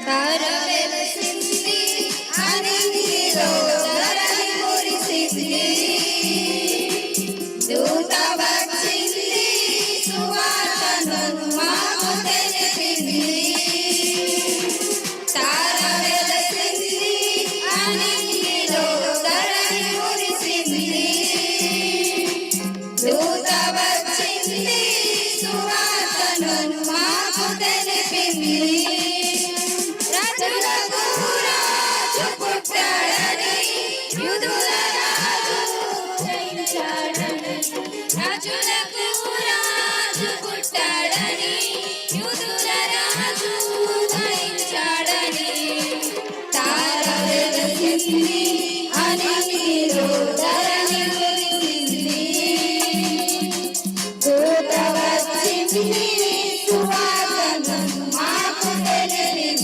తారవెలసింది అనిలో ధరణి మురిసింది దూత వచ్చింది సువార్తను మాకు తెలిపింది తారవెలసింది అనిలో ధరణి మురిసింది దూత వచ్చింది సువార్తను మాకు తెలిపింది రాజులకు రాజు పుట్టాడని యూదుల రాజు ఉదయించాడని తారవెలసింది అనిలో ధరణి మురిసింది దూత వచ్చింది సువార్తను మాకు తెలిపింది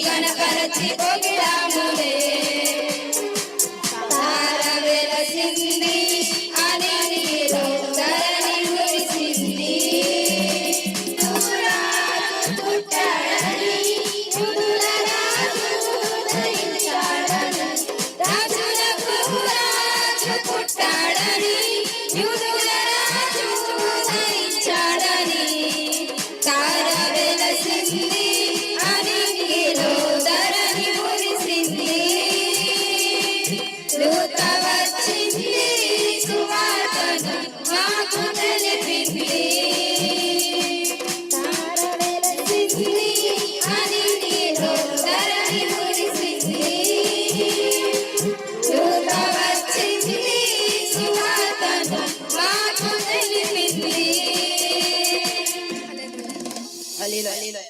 గణపరచి పొగిడాములే తారవెలసింది అనిలో ధరణి మురిసింది రాజు పుట్టాడని యూదుల రాజు ఉదయించాడని రాజులకు రాజు పుట్టాడని యూదుల రాజు ఉదయించాడని తారవెలసింది దూత వచ్చింది సువార్తను మాకు తెలిపింది తారవెలసింది అనిలో ధరణి మురిసింది దూత వచ్చింది సువార్తను మాకు తెలిపింది హల్లెలూయా.